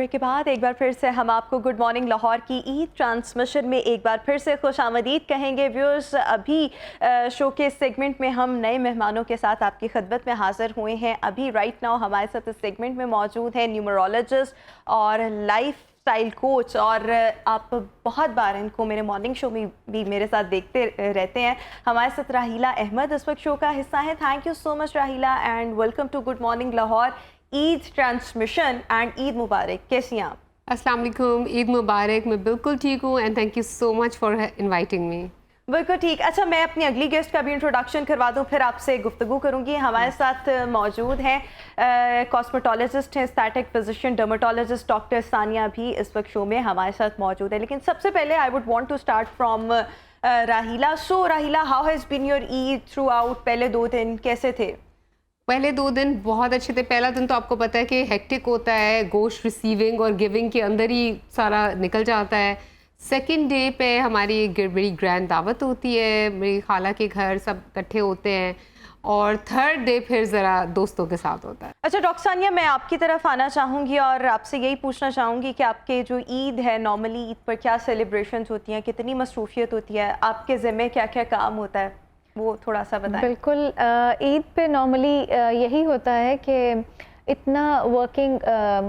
Break के बाद एक बार फिर से हम आपको गुड मॉर्निंग लाहौर की ईद ट्रांसमिशन में एक बार फिर से खुशामदीद कहेंगे। व्यूअर्स, अभी शो के सेगमेंट में हम नए मेहमानों के साथ आपकी खिदमत में हाजिर हुए हैं। अभी राइट नाउ हमारे साथ इस सेगमेंट में मौजूद है न्यूमरोलॉजिस्ट और लाइफ स्टाइल कोच, और आप बहुत बार इनको मेरे मॉर्निंग शो में भी मेरे साथ देखते रहते हैं। हमारे साथ राहीला अहमद इस वक्त शो का हिस्सा है। Thank you so much Raheela and welcome to good morning Lahore Eid transmission and Eid Mubarak. कैसी हैं आप? अस्सलाम वालेकुम, ईद मुबारक। मैं बिल्कुल ठीक हूँ and thank you so much for inviting me. बिल्कुल ठीक। अच्छा, मैं अपनी अगली गेस्ट का भी इंट्रोडक्शन करवा दूं, फिर आपसे गुफ्तगू करूंगी। हमारे साथ मौजूद हैं कॉस्मेटोलॉजिस्ट हैं, aesthetic physician, dermatologist doctor Sania भी इस वक्त शो में हमारे साथ मौजूद है। लेकिन सबसे पहले I would want to start from Rahila. So Rahila, how has been your Eid throughout? पहले 2 दिन कैसे थे? पहले 2 दिन बहुत अच्छे थे। पहला दिन तो आपको पता है कि हेक्टिक होता है, गोश्त रिसीविंग और गिविंग के अंदर ही सारा निकल जाता है। सेकंड डे पे हमारी बड़ी ग्रैंड दावत होती है, मेरी खाला के घर सब इकट्ठे होते हैं, और थर्ड डे फिर ज़रा दोस्तों के साथ होता है। अच्छा डॉक्टर सानिया, मैं आपकी तरफ आना चाहूँगी और आपसे यही पूछना चाहूँगी कि आपके जो ईद है, नॉर्मली ईद पर क्या सेलिब्रेशंस होती हैं, कितनी मसरूफियत होती है, आपके ज़िम्मे क्या क्या काम होता है, वो थोड़ा सा बताएं। बिल्कुल, ईद पे नॉर्मली यही होता है कि इतना वर्किंग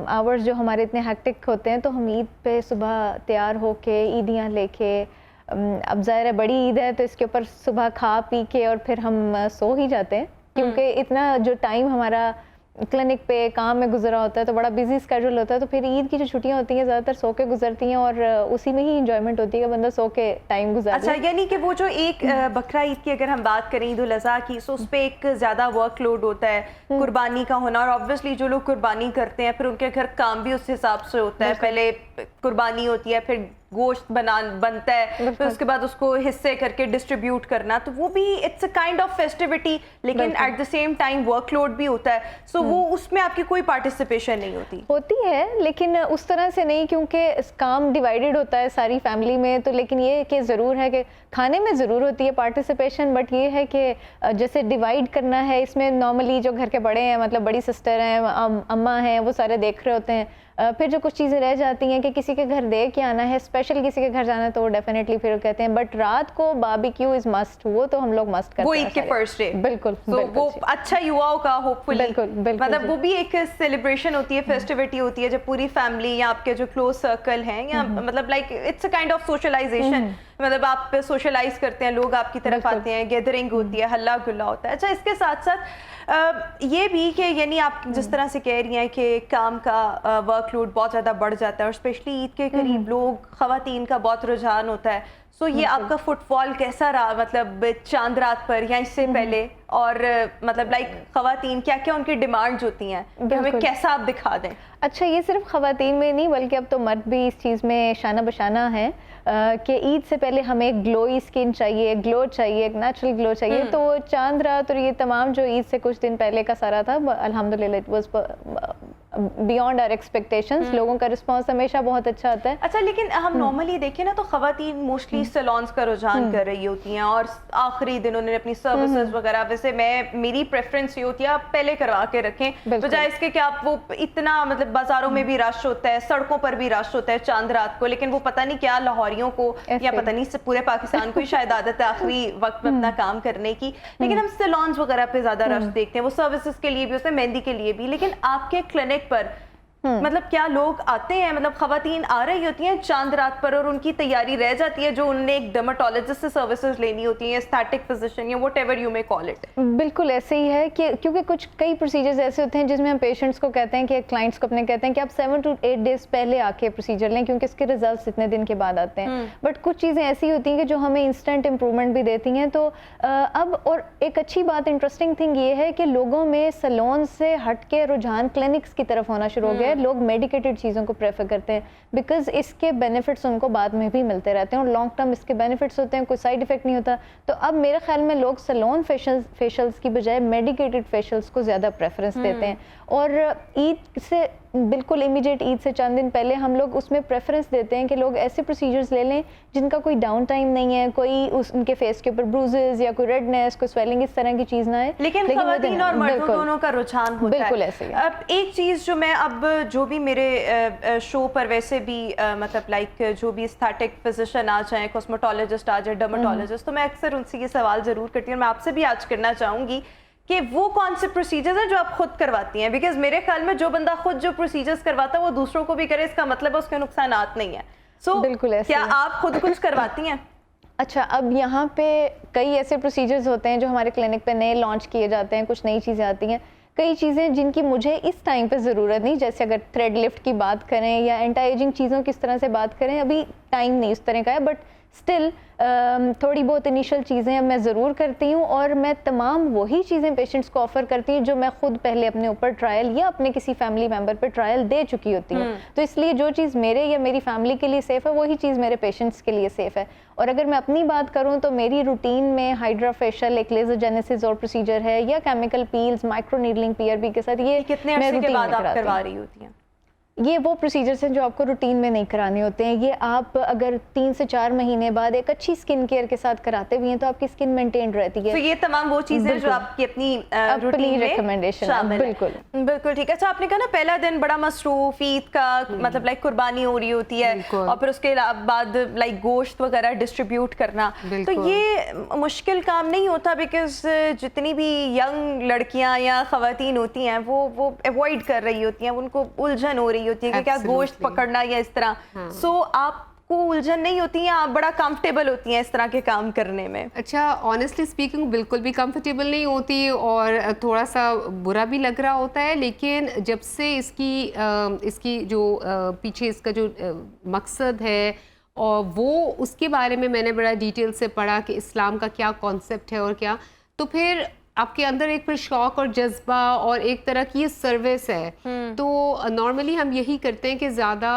आवर्स जो हमारे इतने हेक्टिक होते हैं, तो हम ईद पे सुबह तैयार होके ईदियाँ लेके, अब ज़ाहिर है बड़ी ईद है तो इसके ऊपर सुबह खा पी के और फिर हम सो ही जाते हैं, क्योंकि इतना जो टाइम हमारा क्लिनिक पे काम में गुजरा होता है तो बड़ा बिजी स्केड्यूल होता है। तो फिर ईद की जो छुट्टियां होती हैं ज़्यादातर सो के गुजरती हैं और उसी में ही इंजॉयमें होती है कि बंदा सो के टाइम गुजारे। अच्छा, यानी कि वो जो एक बकरा ईद की अगर हम बात करें, ईद उल अज़हा की, सो उस पर एक ज़्यादा वर्कलोड होता है, कुर्बानी का होना, और ऑब्वियसली जो लोग कुर्बानी करते हैं फिर उनके घर काम भी उस हिसाब से होता है। पहले कुर्बानी होती है, फिर गोश्त बनता है, फिर उसके बाद उसको हिस्से करके डिस्ट्रीब्यूट करना, तो वो भी it's a kind of festivity, लेकिन at the same time workload भी होता है। सो वो उसमें आपकी कोई पार्टिसिपेशन नहीं होती है, लेकिन उस तरह से नहीं, क्योंकि काम डिवाइडेड होता है सारी फैमिली में। तो लेकिन ये कि ज़रूर है कि खाने में ज़रूर होती है पार्टिसिपेशन, बट ये है कि जैसे डिवाइड करना है, इसमें नॉर्मली जो घर के बड़े हैं, मतलब बड़ी सिस्टर हैं, अम्मा हैं, वो सारे देख रहे होते हैं। फिर जो कुछ चीज़ें रह जाती हैं कि किसी के घर दे के आना है, स्पेशल किसी के घर जाना है, तो वो डेफिनेटली फिर कहते हैं, बट रात को बारबेक्यू इज मस्ट, वो तो हम लोग मस्ट करते हैं वो ईद के फर्स्ट डे। बिल्कुल, वो अच्छा युवाओं का होपफुली, बिल्कुल, मतलब वो भी एक सेलिब्रेशन होती है, फेस्टिविटी होती है, जब पूरी फैमिली या आपके जो क्लोज सर्कल हैं, या मतलब like it's a kind of socialisation, मतलब आप सोशलाइज करते हैं, लोग आपकी तरफ आते हैं, गैदरिंग होती है, हल्ला गुल्ला होता है। अच्छा, इसके साथ साथ ये भी कि यानी आप जिस तरह से कह रही हैं कि काम का वर्कलोड बहुत ज़्यादा बढ़ जाता है, और स्पेशली ईद के करीब लोग, ख़वातीन का बहुत रुझान होता है। सो ये आपका फुटफॉल कैसा रहा, मतलब चांद रात पर या इससे पहले, और मतलब लाइक ख़वातीन क्या क्या उनकी डिमांड्स होती हैं कि हमें कैसा आप दिखा दें? अच्छा, ये सिर्फ ख़वातीन में नहीं बल्कि अब तो मर्द भी इस चीज़ में शाना बशाना है कि ईद से पहले हमें एक ग्लोई स्किन चाहिए, ग्लो चाहिए, एक नेचुरल ग्लो चाहिए। तो चांद रात और ये तमाम जो ईद से कुछ दिन पहले का सारा था, अल्हम्दुलिल्लाह it was beyond our expectations. लोगों का रिस्पांस हमेशा बहुत अच्छा आता है। अच्छा, लेकिन हम नॉर्मली देखें ना तो ख़वातीन मोस्टली सैलून्स का रुझान कर रही होती हैं, और आखिरी दिन उन्होंने अपनी सर्विसेज वगैरह, वैसे मेरी प्रेफरेंस ये होती है आप पहले करवा के रखें, बजाय इसके कि आप वो इतना, मतलब बाजारों में भी रश होता है, सड़कों पर भी रश होता है चांद रात को, लेकिन वो पता नहीं क्या लाहौरियों को या पता नहीं पूरे पाकिस्तान को ही शायद आदत है आखिरी वक्त में अपना काम करने की, लेकिन हम सैलून्स वगैरह पे ज्यादा रश देखते हैं। वो सर्विसेज के लिए भी होते हैं, मेहंदी के लिए भी, लेकिन आपके क्लिनिक पर मतलब क्या लोग आते हैं, मतलब ख़वातीन आ रही होती हैं चांद रात पर और उनकी तैयारी रह जाती है जो उन्हें एक डर्मेटोलॉजिस्ट से सर्विसेज लेनी होती हैं, एस्थेटिक फिजिशियन या whatever you may call it? बिल्कुल ऐसे ही है कि क्योंकि कई प्रोसीजर्स ऐसे होते हैं जिसमें हम पेशेंट्स को कहते हैं कि क्लाइंट्स को अपने कहते हैं कि आप 7 to 8 डेज पहले आके प्रोसीजर लें, क्योंकि इसके रिजल्ट्स इतने दिन के बाद आते हैं। बट कुछ चीज़ें ऐसी होती हैं कि जो हमें इंस्टेंट इम्प्रूवमेंट भी देती हैं। तो अब और एक अच्छी बात, इंटरेस्टिंग थिंग ये है कि लोगों में सैलून से हट के रुझान क्लिनिक्स की तरफ होना शुरू हो गया है। लोग मेडिकेटेड चीज़ों को प्रेफर करते हैं बिकॉज इसके बेनिफिट्स उनको बाद में भी मिलते रहते हैं और लॉन्ग टर्म इसके बेनिफिट्स होते हैं, कोई साइड इफेक्ट नहीं होता। तो अब मेरे ख्याल में लोग सैलून फेशियल्स की बजाय मेडिकेटेड फेशियल्स को ज़्यादा प्रेफरेंस देते हैं। और ईद से बिल्कुल इमीडिएट ईद से चंद दिन पहले हम लोग उसमें प्रेफरेंस देते हैं कि लोग ऐसे प्रोसीजर्स ले लें जिनका कोई डाउन टाइम नहीं है, कोई उनके फेस के ऊपर ब्रूजेस या कोई रेडनेस, कोई स्वेलिंग, इस तरह की चीज़ ना है। लेकिन खवातीन और मर्दों दोनों का रुझान होता है। बिल्कुल ऐसे ही। अब एक चीज़ जो मैं अब जो भी मेरे शो पर वैसे भी मतलब लाइक जो भी एस्थेटिक फिजिशियन आ जाए, कॉस्मेटोलॉजिस्ट आ जाए, डर्मेटोलॉजिस्ट, तो मैं अक्सर उनसे ये सवाल ज़रूर करती हूँ, मैं आपसे भी आज करना चाहूँगी कि वो कौन से प्रोसीजर्स हैं जो आप खुद करवाती हैं? बिकॉज मेरे ख्याल में जो बंदा खुद जो प्रोसीजर्स करवाता है वो दूसरों को भी करे, इसका मतलब उसके नुकसानात नहीं है। सो बिल्कुल ऐसे क्या आप खुद कुछ करवाती हैं? अच्छा, अब यहाँ पे कई ऐसे प्रोसीजर्स होते हैं जो हमारे क्लिनिक पे नए लॉन्च किए जाते हैं, कुछ नई चीज़ें आती हैं, कई चीज़ें जिनकी मुझे इस टाइम पे ज़रूरत नहीं, जैसे अगर थ्रेड लिफ्ट की बात करें या एंटी एजिंग चीज़ों किस तरह से बात करें, अभी टाइम नहीं उस तरह का है, बट स्टिल थोड़ी बहुत इनिशियल चीज़ें मैं ज़रूर करती हूँ और मैं तमाम वही चीज़ें पेशेंट्स को ऑफ़र करती हूँ जो मैं खुद पहले अपने ऊपर ट्रायल या अपने किसी फैमिली मेम्बर पर ट्रायल दे चुकी होती हूँ। तो इसलिए जो चीज़ मेरे या मेरी फैमिली के लिए सेफ़ है वही चीज़ मेरे पेशेंट्स के लिए सेफ़ है। और अगर मैं अपनी बात करूँ तो मेरी रूटीन में हाइड्रा फेशियल, एक लेजर जेनेसिस और प्रोसीजर है, या chemical peels, micro needling PRP के साथ, ये कितने अरसे के बाद आप करवा रही होती हैं? ये वो प्रोसीजर्स हैं जो आपको रूटीन में नहीं कराने होते हैं। ये आप अगर 3 से 4 महीने बाद एक अच्छी स्किन केयर के साथ कराते भी हैं तो आपकी स्किन मेंटेन रहती है। तो ये तमाम वो चीजें जो आपकी अपनी रूटीन में रिकमेंडेशन शामिल है। बिल्कुल बिल्कुल ठीक है। अच्छा, आपने कहा ना पहला दिन बड़ा मसरूफ, ईद का मतलब लाइक कुर्बानी हो रही होती है और फिर उसके बाद लाइक गोश्त वगैरह डिस्ट्रीब्यूट करना, तो ये मुश्किल काम नहीं होता? बिकॉज जितनी भी यंग लड़कियां या खवातीन होती हैं वो अवॉइड कर रही होती हैं, उनको उलझन हो रही होती है कि क्या गोश्त पकड़ना या इस तरह। सो आपको उलझन नहीं होती है? आप बड़ा कंफर्टेबल होती हैं इस तरह के काम करने में? अच्छा, ऑनेस्टली स्पीकिंग बिल्कुल भी कंफर्टेबल नहीं होती और थोड़ा सा बुरा भी लग रहा होता है, लेकिन जब से इसकी जो पीछे इसका जो मकसद है और वो उसके बारे में मैंने बड़ा डिटेल से पढ़ा कि इस्लाम का क्या कॉन्सेप्ट है और क्या, तो फिर आपके अंदर एक फिर शौक और जज्बा और एक तरह की ये सर्विस है। तो नॉर्मली हम यही करते हैं कि ज़्यादा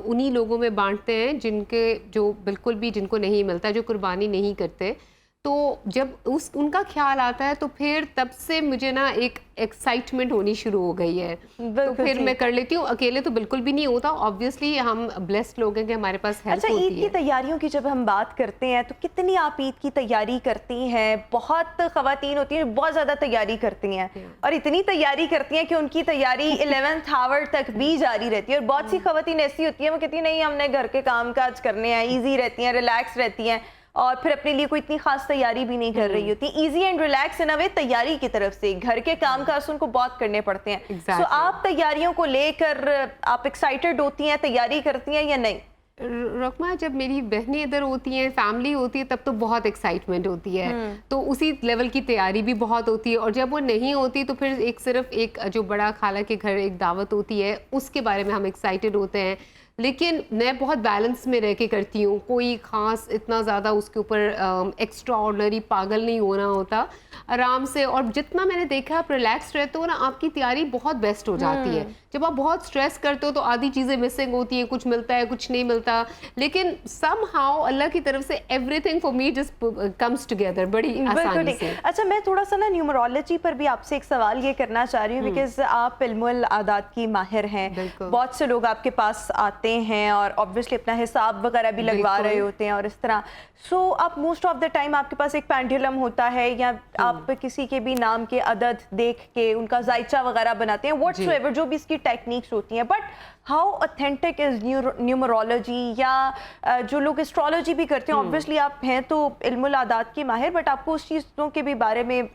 उन्हीं लोगों में बांटते हैं जिनके जो बिल्कुल भी जिनको नहीं मिलता, जो कुर्बानी नहीं करते। तो जब उनका ख्याल आता है तो फिर तब से मुझे ना एक एक्साइटमेंट होनी शुरू हो गई है, तो फिर मैं कर लेती हूँ। अकेले तो बिल्कुल भी नहीं होता, ऑब्वियसली हम ब्लेस्ड लोग हैं कि हमारे पास हेल्प होती है। अच्छा, ईद की तैयारियों की जब हम बात करते हैं तो कितनी आप ईद की तैयारी करती हैं? बहुत खवातीन होती हैं बहुत ज़्यादा तैयारी करती हैं और इतनी तैयारी करती हैं कि उनकी तैयारी 11th आवर तक भी जारी रहती है। और बहुत सी खवातीन ऐसी होती हैं वो कहती हैं नहीं, हमने घर के काम काज करने हैं, ईजी रहती हैं, रिलैक्स रहती हैं और फिर अपने लिए कोई इतनी खास तैयारी भी नहीं कर रही होती। इजी एंड रिलैक्स इन अ वे तैयारी की तरफ से, घर के काम काज उनको बहुत करने पड़ते हैं। सो आप तैयारियों को लेकर आप एक्साइटेड होती हैं, तैयारी करती हैं या नहीं? रुकमा, जब मेरी बहनें इधर होती हैं, फैमिली होती है, तब तो बहुत एक्साइटमेंट होती है, तो उसी लेवल की तैयारी भी बहुत होती है। और जब वो नहीं होती तो फिर सिर्फ एक जो बड़ा खाला के घर एक दावत होती है उसके बारे में हम एक्साइटेड होते हैं। लेकिन मैं बहुत बैलेंस में रह के करती हूँ, कोई ख़ास इतना ज़्यादा उसके ऊपर एक्स्ट्रा ऑर्डनरी पागल नहीं होना होता, आराम से। और जितना मैंने देखा आप रिलैक्स रहते हो ना, आपकी तैयारी बहुत बेस्ट हो जाती है। जब आप बहुत स्ट्रेस करते हो तो आधी चीज़ें मिसिंग होती हैं, कुछ मिलता है कुछ नहीं मिलता, लेकिन समहाउ अल्लाह की तरफ से everything for me just comes together बड़ी आसानी से। अच्छा, मैं थोड़ा सा ना न्यूमरोलॉजी पर भी आपसे एक सवाल ये करना चाह रही हूँ, बिकॉज आप इल्मुल आदात की माहिर हैं, बहुत से लोग आपके पास आते हैं और ऑब्वियसली अपना हिसाब वगैरह भी लगवा रहे होते हैं और इस तरह। सो आप मोस्ट ऑफ द टाइम आपके पास एक पेंडुलम होता है या आप किसी के भी नाम के अदद देख के उनका जायचा वगैरह बनाते हैं, व्हाटसोएवर जो भी इसकी टेक्निक्स होती हैं, but how authentic is numerology? या जो लोग एस्ट्रोलॉजी भी करते हैं, ऑब्वियसली आप हैं तो इल्मुल आदात की माहिर, बट आपको उस चीज़ों के भी बारे में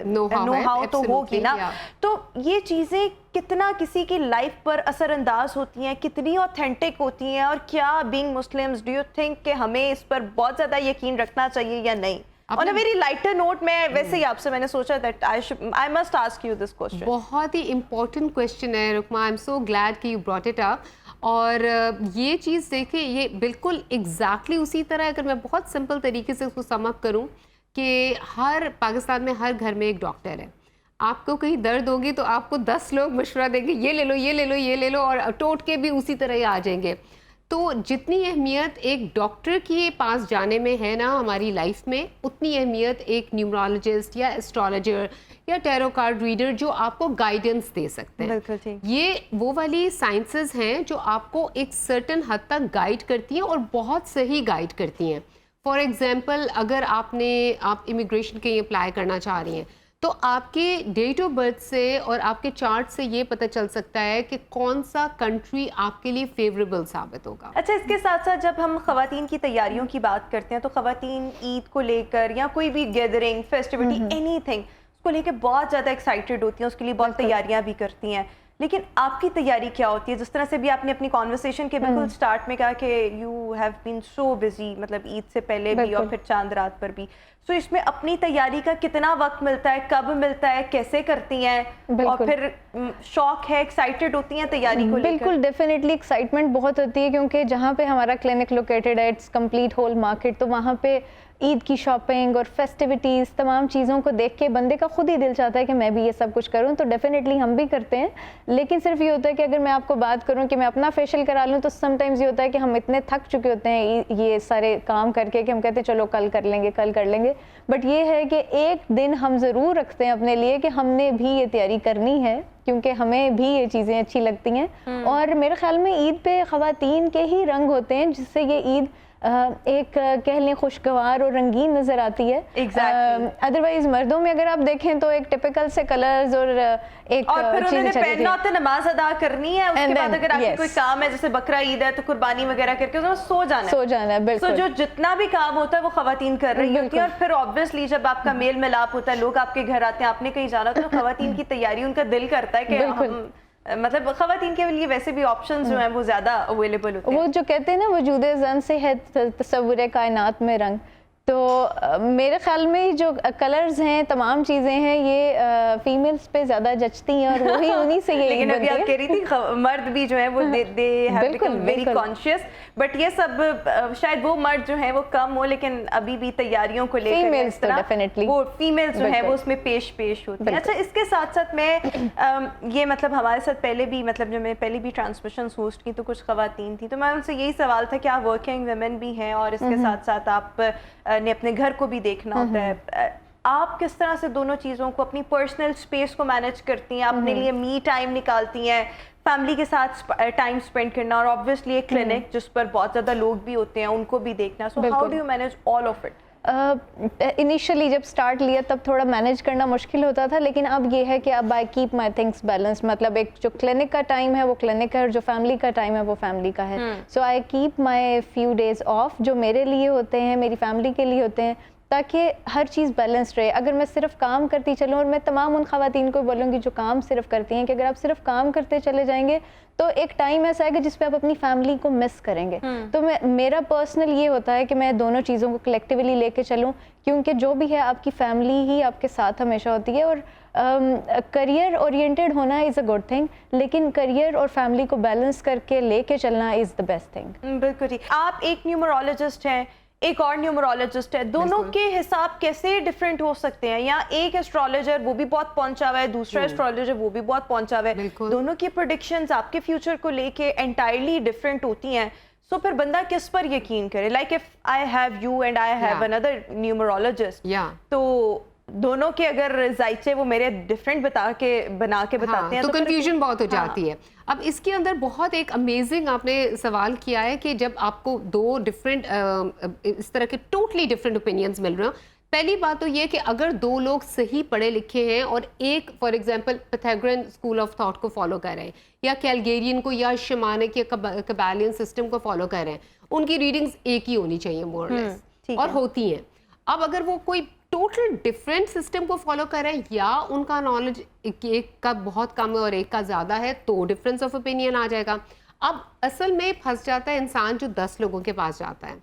नो हाउ तो होगी ना। तो ये चीज़ें कितना किसी की लाइफ पर असरअंदाज होती हैं, कितनी ऑथेंटिक होती हैं, और क्या being Muslims do you think कि हमें इस पर बहुत ज़्यादा यकीन रखना चाहिए या नहीं? On a very lighter note, मैं वैसे ही आपसे मैंने सोचा that I must ask you this question. बहुत ही इम्पोर्टेंट क्वेश्चन है Rukma, I am so glad कि यू ब्रॉट इट अप। और ये चीज़ देखिए, ये बिल्कुल एग्जैक्टली उसी तरह, अगर मैं बहुत सिंपल तरीके से उसको सम अप करूँ कि हर पाकिस्तान में हर घर में एक डॉक्टर है। आपको कहीं दर्द होगी तो आपको 10 लोग मशवरा देंगे, ये ले लो ये ले लो ये ले लो, और टोटके भी उसी तरह ही आ जाएंगे। तो जितनी अहमियत एक डॉक्टर के पास जाने में है ना हमारी लाइफ में, उतनी अहमियत एक न्यूमरोलॉजिस्ट या एस्ट्रोलॉजर या टैरो कार्ड रीडर जो आपको गाइडेंस दे सकते हैं। बिल्कुल ठीक। ये वो वाली साइंसेस हैं जो आपको एक सर्टेन हद तक गाइड करती हैं और बहुत सही गाइड करती हैं। फॉर एग्जांपल, अगर आप इमिग्रेशन के लिए अप्लाई करना चाह रही हैं तो आपके डेट ऑफ बर्थ से और आपके चार्ट से ये पता चल सकता है कि कौन सा कंट्री आपके लिए फेवरेबल साबित होगा। अच्छा, इसके साथ साथ जब हम ख़वातीन की तैयारियों की बात करते हैं तो ख़वातीन ईद को लेकर या कोई भी गैदरिंग, फेस्टिविटी, एनीथिंग उसको लेकर बहुत ज़्यादा एक्साइटेड होती हैं, उसके लिए बहुत तैयारियां भी करती हैं। लेकिन आपकी तैयारी क्या होती है? जिस तरह से भी आपने अपनी कॉन्वर्सेशन के बिल्कुल स्टार्ट में कहा कि you have been so busy, मतलब ईद से पहले भी और फिर चांद रात पर भी, सो इसमें अपनी तैयारी का कितना वक्त मिलता है, कब मिलता है, कैसे करती हैं, और फिर शौक है, एक्साइटेड होती हैं तैयारी को लेकर? बिल्कुल, डेफिनेटली एक्साइटमेंट बहुत होती है क्योंकि जहाँ पे हमारा क्लिनिक लोकेटेड है, इट्स कंप्लीट होल मार्केट, तो वहाँ पे ईद की शॉपिंग और फेस्टिविटीज़, तमाम चीज़ों को देख के बंदे का खुद ही दिल चाहता है कि मैं भी ये सब कुछ करूं, तो डेफिनेटली हम भी करते हैं। लेकिन सिर्फ ये होता है कि अगर मैं आपको बात करूं कि मैं अपना फेशियल करा लूं तो समटाइम्स ये होता है कि हम इतने थक चुके होते हैं ये सारे काम करके कि हम कहते हैं चलो कल कर लेंगे। बट ये है कि एक दिन हम ज़रूर रखते हैं अपने लिए कि हमने भी ये तैयारी करनी है क्योंकि हमें भी ये चीज़ें अच्छी लगती हैं। और मेरे ख्याल में ईद पे ख़वातीन के ही रंग होते हैं जिससे ये ईद एक कह लें खुशगवार और रंगीन नजर आती है। अदरवाइज मर्दों में अगर आप देखें तो एक टिपिकल से कलर्स और एक और फिर उन्होंने पहनना होता है, नमाज अदा करनी है, उसके बाद अगर आपकी कोई काम है जैसे बकरा ईद है तो कुर्बानी वगैरह करके उसमें सो जाना है। बिल्कुल। तो जो जितना भी काम होता है वो खवातीन कर रही होती है। और फिर ऑब्वियसली जब आपका मेल मिलाप होता है, लोग आपके घर आते हैं, आपने कहीं जाना तो खवातीन की तैयारी, उनका दिल करता है कि हम, मतलब खवातीन के लिए वैसे भी ऑप्शंस जो हैं वो ज़्यादा अवेलेबल होते हैं। वो जो कहते हैं ना वजूदे ज़न से है तस्वुरे कायनात में रंग, तो मेरे ख्याल में जो कलर्स हैं, तमाम चीज़ें हैं, ये फीमेल्स पे ज़्यादा जचती हैं और वही उन्हीं से ये लेकिन अभी आप कह रही थी मर्द भी जो है वो they have become very conscious, but ये सब शायद वो मर्द जो है वो कम हो, लेकिन अभी भी तैयारियों को लेकर फीमेल्स तो डेफिनेटली वो फीमेल्स जो है वो उसमें पेश होती है। अच्छा, इसके साथ साथ मैं ये मतलब हमारे साथ पहले भी, मतलब जब मैं पहले भी ट्रांसमिशन होस्ट की तो कुछ खवातीन थी, तो मैं उनसे यही सवाल था कि आप वर्किंग वुमेन भी हैं और इसके साथ साथ आप ने अपने घर को भी देखना होता है, आप किस तरह से दोनों चीज़ों को, अपनी पर्सनल स्पेस को मैनेज करती हैं, अपने लिए मी टाइम निकालती हैं, फैमिली के साथ टाइम स्पेंड करना, और ऑब्वियसली एक क्लिनिक जिस पर बहुत ज़्यादा लोग भी होते हैं उनको भी देखना, so how do you manage all of it? Initially जब स्टार्ट लिया तब थोड़ा मैनेज करना मुश्किल होता था, लेकिन अब ये है कि अब आई कीप माई थिंग्स बैलेंस, मतलब एक जो क्लिनिक का टाइम है वो क्लिनिक है और जो फैमिली का टाइम है वो फैमिली का है। So I keep my few days off जो मेरे लिए होते हैं, मेरी फैमिली के लिए होते हैं, ताकि हर चीज़ बैलेंस्ड रहे। अगर मैं सिर्फ काम करती चलूँ, और मैं तमाम उन ख़वातीन को बोलूँगी जो काम सिर्फ करती हैं कि अगर आप सिर्फ काम करते चले जाएंगे तो एक टाइम ऐसा आएगा जिस पे आप अपनी फैमिली को मिस करेंगे। तो मेरा पर्सनल ये होता है कि मैं दोनों चीज़ों को कलेक्टिवली लेके चलूँ, क्योंकि जो भी है आपकी फैमिली ही आपके साथ हमेशा होती है। और करियर ओरिएंटेड होना इज़ अ गुड थिंग, लेकिन करियर और फैमिली को बैलेंस करके लेके चलना इज़ द बेस्ट थिंग। बिल्कुल ठीक। आप एक न्यूमरोलॉजिस्ट हैं, एक और न्यूमरोलॉजिस्ट है, दोनों के हिसाब कैसे डिफरेंट हो सकते हैं? या एक एस्ट्रोलॉजर वो भी बहुत पहुंचा हुआ है, दूसरा एस्ट्रोलॉजर वो भी बहुत पहुंचा हुआ है, दोनों की प्रेडिक्शंस आपके फ्यूचर को लेके एंटायरली डिफरेंट होती हैं, सो फिर बंदा किस पर यकीन करे? Like if I have you and I have another numerologist, तो दोनों के अगर जायचे वो मेरे डिफरेंट बना के बताते हैं तो कंफ्यूजन बहुत हो जाती है। अब इसके अंदर बहुत एक अमेजिंग आपने सवाल किया है कि जब आपको दो डिफरेंट इस तरह के टोटली डिफरेंट ओपिनियंस मिल रहे हो, पहली बात तो ये कि अगर दो लोग सही पढ़े लिखे हैं और एक for example Pythagorean school of thought को फॉलो कर रहे हैं, या कैलगेरियन को, या शमानिक या कबालियन सिस्टम को फॉलो कर रहे हैं, उनकी रीडिंग्स एक ही होनी चाहिए मोर और लेस, और होती हैं। अब अगर वो कोई टोटल डिफरेंट सिस्टम को फॉलो कर रहे हैं या उनका नॉलेज एक का बहुत कम है और एक का ज़्यादा है, तो डिफरेंस ऑफ ओपिनियन आ जाएगा। अब असल में फंस जाता है इंसान जो 10 लोगों के पास जाता है।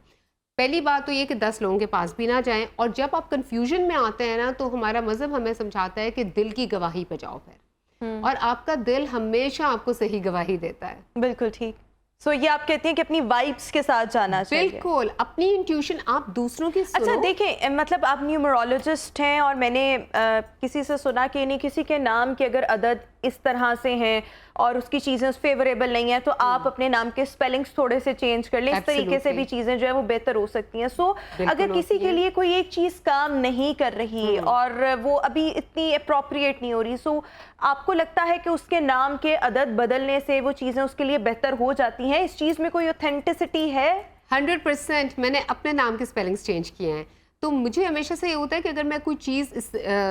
पहली बात तो ये कि 10 लोगों के पास भी ना जाएं, और जब आप कंफ्यूजन में आते हैं ना, तो हमारा मजहब हमें समझाता है कि दिल की गवाही पे जाओ फिर, और आपका दिल हमेशा आपको सही गवाही देता है। बिल्कुल ठीक। सो ये आप कहती हैं कि अपनी वाइब्स के साथ जाना चाहिए। बिल्कुल, अपनी इंट्यूशन आप दूसरों की सुनो। अच्छा देखें, मतलब आप न्यूमरोलॉजिस्ट हैं और मैंने किसी से सुना कि नहीं, किसी के नाम के अगर अदद इस तरह से हैं और उसकी चीज़ें फेवरेबल नहीं है तो आप अपने नाम के स्पेलिंग्स थोड़े से चेंज कर लें, इस तरीके से भी चीज़ें जो है वो बेहतर हो सकती हैं। सो अगर किसी के लिए कोई एक चीज़ काम नहीं कर रही और वो अभी इतनी अप्रोप्रिएट नहीं हो रही, सो आपको लगता है कि उसके नाम के अदद बदलने से वो चीज़ें उसके लिए बेहतर हो जाती हैं? इस चीज़ में कोई ऑथेंटिसिटी है? 100% मैंने अपने नाम के स्पेलिंग्स चेंज किए हैं। तो मुझे हमेशा से ये होता है कि अगर मैं कोई चीज़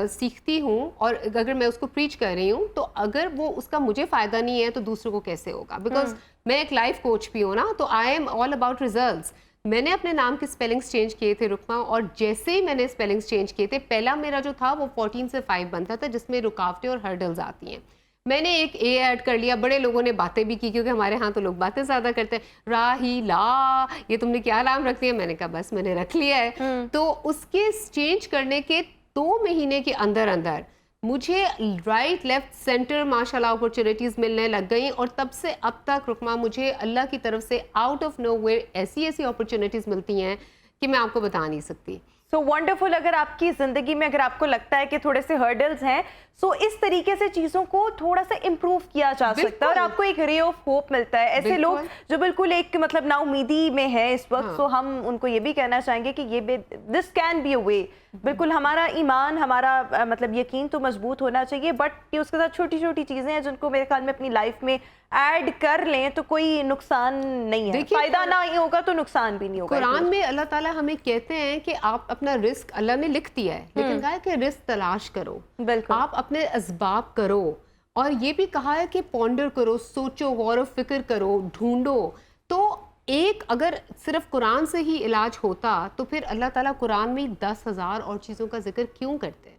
सीखती हूँ और अगर मैं उसको प्रीच कर रही हूँ, तो अगर वो उसका मुझे फ़ायदा नहीं है तो दूसरों को कैसे होगा? बिकॉज मैं एक लाइफ कोच भी हूँ ना, तो I am all about results. मैंने अपने नाम के स्पेलिंग्स चेंज किए थे रुकमा, और जैसे ही मैंने स्पेलिंग्स चेंज किए थे, पहला मेरा जो था वो 14 से 5 बनता था, जिसमें रुकावटें और हर्डल्स आती हैं। मैंने एक ए ऐड कर लिया, बड़े लोगों ने बातें भी की, क्योंकि हमारे यहाँ तो लोग बातें ज़्यादा करते हैं, राहीला, ये तुमने क्या नाम रख दिया? मैंने कहा बस मैंने रख लिया है। तो उसके चेंज करने के 2 महीने के अंदर अंदर मुझे राइट लेफ्ट सेंटर माशाल्लाह अपॉर्चुनिटीज़ मिलने लग गई, और तब से अब तक रुकमा मुझे अल्लाह की तरफ से आउट ऑफ नोवेयर ऐसी ऐसी अपॉर्चुनिटीज़ मिलती हैं कि मैं आपको बता नहीं सकती। So wonderful. अगर आपकी ज़िंदगी में अगर आपको लगता है कि थोड़े से हर्डल्स हैं, सो इस तरीके से चीज़ों को थोड़ा सा इम्प्रूव किया जा सकता है और आपको एक रे ऑफ होप मिलता है। ऐसे लोग जो बिल्कुल एक मतलब नाउमीदी में है इस वक्त, सो हम उनको ये भी कहना चाहेंगे कि ये दिस कैन बी अ वे। बिल्कुल हमारा ईमान, हमारा मतलब यकीन तो मजबूत होना चाहिए, बट ये उसके साथ छोटी छोटी चीज़ें हैं जिनको मेरे ख्याल में अपनी लाइफ में ऐड कर लें तो कोई नुकसान नहीं है। फायदा ना ही होगा तो नुकसान भी नहीं होगा। कुरान में अल्लाह ताला हमें कहते हैं कि आप अपना रिस्क, अल्लाह ने लिख दिया है, लेकिन कहा है कि रिस्क तलाश करो, बिल्कुल आप अपने असबाब करो, और ये भी कहा है कि पॉन्डर करो, सोचो, गौर फिक्र करो, ढूंढो। तो एक अगर सिर्फ कुरान से ही इलाज होता तो फिर अल्लाह ताला कुरान में 10,000 और चीज़ों का जिक्र क्यों करते हैं?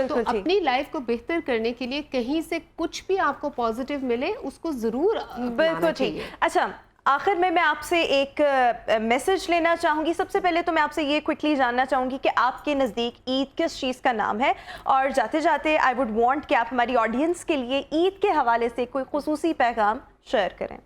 तो अपनी लाइफ को बेहतर करने के लिए कहीं से कुछ भी आपको पॉजिटिव मिले, उसको ज़रूर बिल्कुल ठीक। अच्छा, आखिर में मैं आपसे एक मैसेज लेना चाहूँगी। सबसे पहले तो मैं आपसे ये क्विकली जानना चाहूँगी कि आपके नज़दीक ईद किस चीज़ का नाम है, और जाते जाते आई वुड वांट कि आप हमारी ऑडियंस के लिए ईद के हवाले से कोई खुसूसी पैगाम शेयर करें।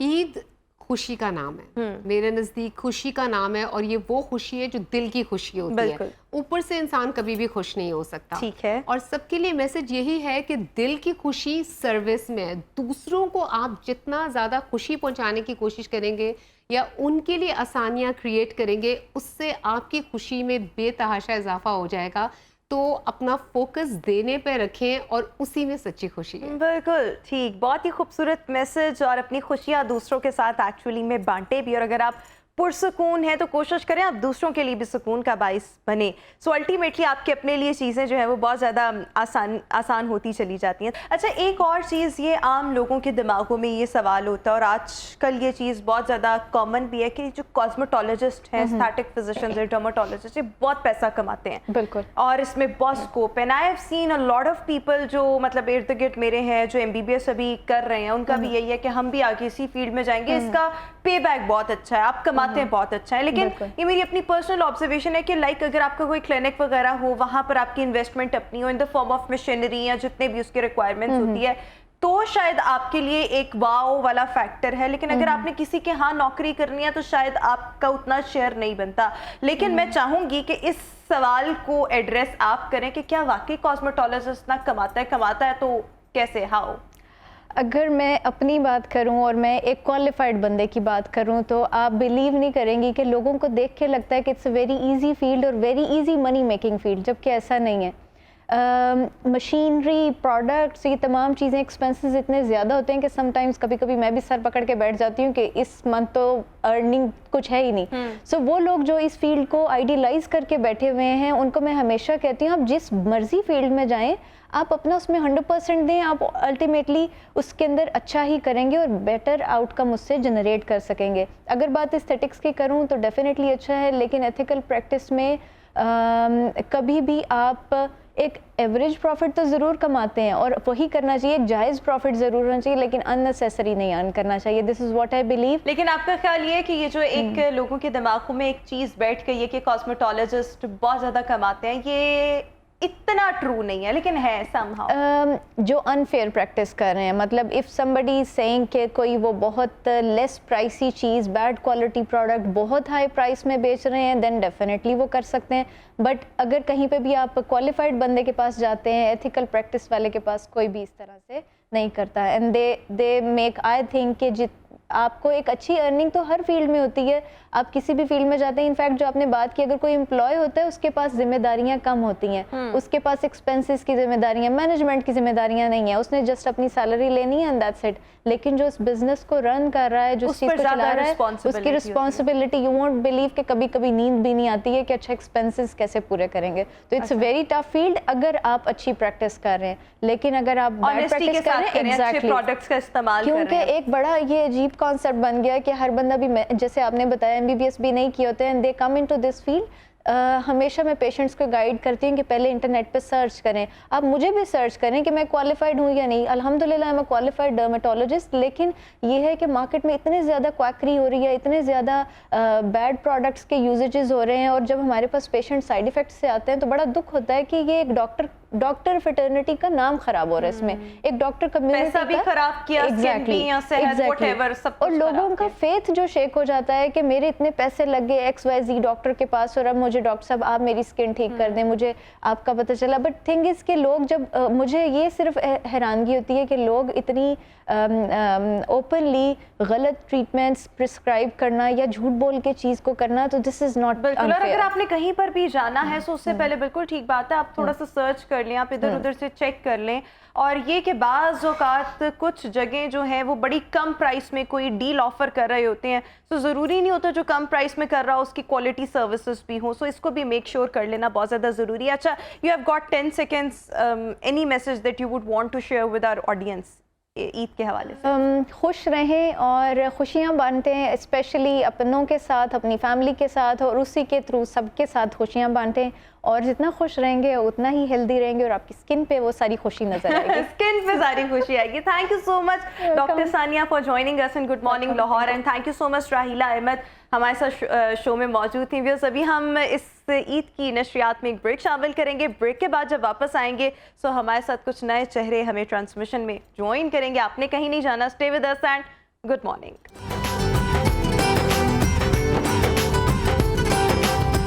ईद खुशी का नाम है, मेरे नज़दीक खुशी का नाम है, और ये वो खुशी है जो दिल की खुशी होती है। ऊपर से इंसान कभी भी खुश नहीं हो सकता, ठीक है। और सबके लिए मैसेज यही है कि दिल की खुशी सर्विस में है। दूसरों को आप जितना ज़्यादा खुशी पहुंचाने की कोशिश करेंगे या उनके लिए आसानियां क्रिएट करेंगे, उससे आपकी खुशी में बेतहाशा इजाफा हो जाएगा। तो अपना फोकस देने पे रखें और उसी में सच्ची खुशी है। बिल्कुल ठीक, बहुत ही खूबसूरत मैसेज, और अपनी खुशियाँ दूसरों के साथ एक्चुअली में बांटे भी, और अगर आप पुरसुकून है तो कोशिश करें आप दूसरों के लिए भी सुकून का बाइस बने। सो अल्टीमेटली आपके अपने लिए चीज़ें जो है वो बहुत ज़्यादा आसान होती चली जाती हैं। अच्छा, एक और चीज़, ये आम लोगों के दिमागों में ये सवाल होता है, और आजकल ये चीज़ बहुत ज़्यादा कॉमन भी है, कि जो कॉस्मेटोलॉजिस्ट हैं, एस्थेटिक फिजिशियंस हैं, डर्माटोलॉजिस्ट, ये बहुत पैसा कमाते हैं। बिल्कुल। और इसमें बहुत स्कोप है। I have seen a lot of people जो मतलब इर्द गिर्द मेरे हैं जो MBBS अभी कर रहे हैं, उनका भी यही है कि हम भी आगे इसी फील्ड में जाएंगे, इसका पे बैक बहुत अच्छा है, आप कमाते हैं बहुत अच्छा है। लेकिन ये मेरी अपनी पर्सनल ऑब्जर्वेशन है कि लाइक अगर आपका कोई क्लिनिक वगैरह हो, वहां पर आपकी इन्वेस्टमेंट अपनी हो in the form of machinery या जितने भी उसके रिक्वायरमेंट्स होती है, तो शायद आपके लिए एक वाओ वाला फैक्टर है। लेकिन अगर आपने किसी के यहाँ नौकरी करनी है तो शायद आपका उतना शेयर नहीं बनता। लेकिन मैं चाहूंगी कि इस सवाल को एड्रेस आप करें कि क्या वाकई कॉस्मेटोलॉजिस्ट ना कमाता है तो कैसे, हाउ? अगर मैं अपनी बात करूं और मैं एक क्वालिफाइड बंदे की बात करूं, तो आप बिलीव नहीं करेंगी कि लोगों को देख के लगता है कि it's a very easy field और very easy money making field, जबकि ऐसा नहीं है। मशीनरी, प्रोडक्ट्स, ये तमाम चीज़ें, एक्सपेंसेस इतने ज़्यादा होते हैं कि समटाइम्स कभी कभी मैं भी सर पकड़ के बैठ जाती हूँ कि इस मंथ तो अर्निंग कुछ है ही नहीं। सो वो लोग जो इस फील्ड को आइडियलाइज करके बैठे हुए हैं, उनको मैं हमेशा कहती हूँ आप जिस मर्जी फील्ड में जाएं, आप अपना उसमें 100% दें, आप अल्टीमेटली उसके अंदर अच्छा ही करेंगे और बेटर आउटकम उससे जनरेट कर सकेंगे। अगर बात एस्थेटिक्स की करूँ तो डेफिनेटली अच्छा है, लेकिन एथिकल प्रैक्टिस में कभी भी आप एक एवरेज प्रॉफिट तो ज़रूर कमाते हैं और वही करना चाहिए, एक जायज़ प्रॉफिट ज़रूर होना चाहिए, लेकिन अननेसेसरी नहीं अर्न करना चाहिए। This is what I believe. लेकिन आपका ख्याल ये है कि ये जो एक लोगों के दिमागों में एक चीज़ बैठ गई है कि कॉस्मेटोलॉजिस्ट बहुत ज़्यादा कमाते हैं, ये इतना ट्रू नहीं है, लेकिन है somehow. जो अनफेयर प्रैक्टिस कर रहे हैं, मतलब इफ़ समबडी इज सेइंग कि कोई वो बहुत लेस प्राइसी चीज़, बैड क्वालिटी प्रोडक्ट बहुत हाई प्राइस में बेच रहे हैं, देन डेफिनेटली वो कर सकते हैं. बट अगर कहीं पे भी आप क्वालिफाइड बंदे के पास जाते हैं, एथिकल प्रैक्टिस वाले के पास, कोई भी इस तरह से नहीं करता है. And they make, I think कि आपको एक अच्छी अर्निंग तो हर फील्ड में होती है, आप किसी भी फील्ड में जाते हैं. इनफैक्ट जो आपने बात की, अगर कोई एम्प्लॉय होता है उसके पास जिम्मेदारियां कम होती हैं, उसके पास एक्सपेंसेस की जिम्मेदारियां, मैनेजमेंट की जिम्मेदारियां नहीं है, उसने जस्ट अपनी सैलरी लेनी है एंड दैट्स इट. लेकिन जो इस बिजनेस को रन कर रहा है, जो इस चीज़ को चला रहा है, उसकी रिस्पॉन्सिबिलिटी, यू वोंट बिलीव कि कभी कभी नींद भी नहीं आती है कि अच्छा एक्सपेंसेस कैसे पूरे करेंगे. तो it's a very tough field अगर आप अच्छी प्रैक्टिस कर रहे हैं. लेकिन अगर आप बैड प्रैक्टिस कर रहे हैं, एग्जैक्टली प्रोडक्ट्स का इस्तेमाल कर रहे हैं, क्योंकि एक बड़ा ये अजीब कॉन्सेप्ट बन गया कि हर बंदा भी, जैसे आपने बताया, MBBS भी नहीं किए होते हैं, दे कम इनटू दिस फील्ड. हमेशा मैं पेशेंट्स को गाइड करती हूँ कि पहले इंटरनेट पे सर्च करें. आप मुझे भी सर्च करें कि मैं क्वालिफाइड हूँ या नहीं. अल्हम्दुलिल्लाह I am a qualified dermatologist. लेकिन ये है कि मार्केट में इतने ज़्यादा क्वैकरी हो रही है, इतने ज़्यादा बैड प्रोडक्ट्स के यूजेजेस हो रहे हैं, और जब हमारे पास पेशेंट साइड इफेक्ट से आते हैं तो बड़ा दुख होता है कि ये एक डॉक्टर फ्रेटर्निटी का नाम खराब हो रहा है. इसमें एक डॉक्टर कम्युनिटी पैसा भी खराब किया, और लोगों का फेथ जो शेक हो जाता है कि मेरे इतने पैसे लग गए XYZ डॉक्टर के पास, और अब मुझे डॉक्टर साहब आप मेरी स्किन ठीक कर दें, मुझे आपका पता चला. बट थिंग इज के लोग जब मुझे ये सिर्फ हैरानगी होती है कि लोग इतनी ओपनली गलत ट्रीटमेंट्स प्रिस्क्राइब करना या झूठ बोल के चीज़ को करना, तो दिस इज नॉट बिल्कुल. और अगर आपने कहीं पर भी जाना है तो उससे पहले बिल्कुल ठीक बात है, आप थोड़ा सा सर्च कर लें, आप इधर उधर से चेक कर लें. और ये कि बाज़ औक़ात कुछ जगह जो है वो बड़ी कम प्राइस में कोई डील ऑफर कर रहे होते हैं, तो ज़रूरी नहीं होता जो कम प्राइस में कर रहा हो उसकी क्वालिटी सर्विसेज भी हो. सो इसको भी मेक श्योर कर लेना बहुत ज़्यादा ज़रूरी है. अच्छा, you have got 10 seconds, any message that you would want to share with our audience Eid के हवाले से? खुश रहें और खुशियाँ बांटें, स्पेशली अपनों के साथ, अपनी फैमिली के साथ, और उसी के थ्रू सबके साथ खुशियाँ बांटें. और जितना खुश रहेंगे उतना ही हेल्दी रहेंगे, और आपकी स्किन पे वो सारी खुशी नजर आएगी. स्किन पे सारी खुशी आएगी. Thank you so much doctor Sania for joining us in good morning Lahore, and thank you so much राहिला अहमद हमारे साथ शो में मौजूद थी. व्यूअर्स, अभी हम इस ईद की नशरियात में एक ब्रेक शामिल करेंगे. ब्रेक के बाद जब वापस आएंगे तो हमारे साथ कुछ नए चेहरे हमें ट्रांसमिशन में ज्वाइन करेंगे. आपने कहीं नहीं जाना. Stay with us and good morning.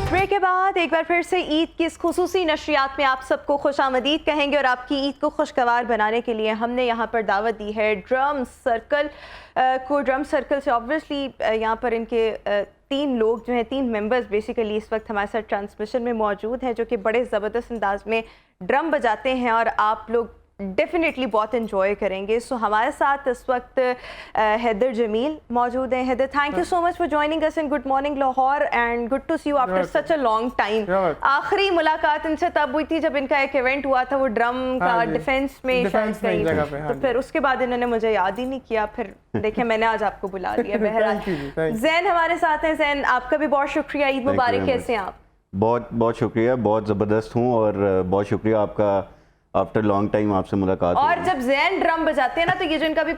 Break के बाद एक बार फिर से ईद की इस खुसूसी नशरियात में आप सबको खुशामदीद कहेंगे, और आपकी ईद को खुशगवार बनाने के लिए हमने यहाँ पर दावत दी है ड्रम सर्कल को. ड्रम सर्कल से ऑब्वियसली यहाँ पर इनके 3 लोग जो हैं, 3 मेंबर्स बेसिकली इस वक्त हमारे साथ ट्रांसमिशन में मौजूद हैं, जो कि बड़े ज़बरदस्त अंदाज में ड्रम बजाते हैं और आप लोग डेफिनेटली बहुत इन्जॉय करेंगे. सो हमारे साथ इस वक्त हैदर जमील मौजूद हैं. Haider, thank you so much for joining us in good morning Lahore, and good to see you after such a long time. आखिरी मुलाकात इनसे तब हुई थी जब इनका एक इवेंट हुआ था, वो ड्रम का डिफेंस में शायद कहीं, तो फिर उसके बाद इन्होंने मुझे याद ही नहीं किया. फिर देखें, मैंने आज आपको बुला लिया. बहरहाल जैन हमारे साथ हैं. जैन, आपका भी बहुत शुक्रिया. ईद मुबारक. कैसे हैं आप? बहुत बहुत शुक्रिया, बहुत ज़बरदस्त हूँ, और बहुत शुक्रिया आपका, आफ्टर लॉन्ग टाइम आपसे मुलाकात. और जब जैन ड्रम बजाते हैं ना, तो ये जो इनका भी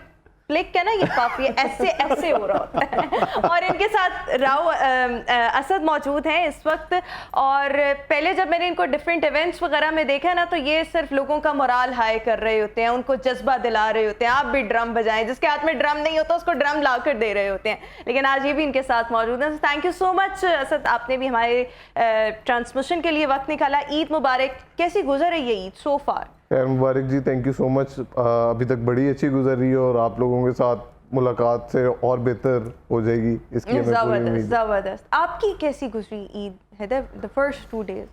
क्लिक है ना, ये काफी ऐसे ऐसे हो रहा होता है. और इनके साथ राव असद मौजूद हैं इस वक्त. और पहले जब मैंने इनको डिफरेंट इवेंट्स वगैरह में देखा ना, तो ये सिर्फ लोगों का मोराल हाई कर रहे होते हैं, उनको जज्बा दिला रहे होते हैं, आप भी ड्रम बजाएं. जिसके हाथ में ड्रम नहीं होता उसको ड्रम ला कर दे रहे होते हैं. लेकिन आज ये भी इनके साथ मौजूद है. Thank you so much Asad, आपने भी हमारे ट्रांसमिशन के लिए वक्त निकाला. ईद मुबारक. कैसी गुजर रही है ईद सो फार? मुबारक जी, थैंक यू सो मच. अभी तक बड़ी अच्छी गुजर रही है, और आप लोगों के साथ मुलाकात से और बेहतर हो जाएगी, इसकी हमें पूरी उम्मीद है. ज़बरदस्त. आपकी कैसी गुजरी Eid Haider, the first 2 days?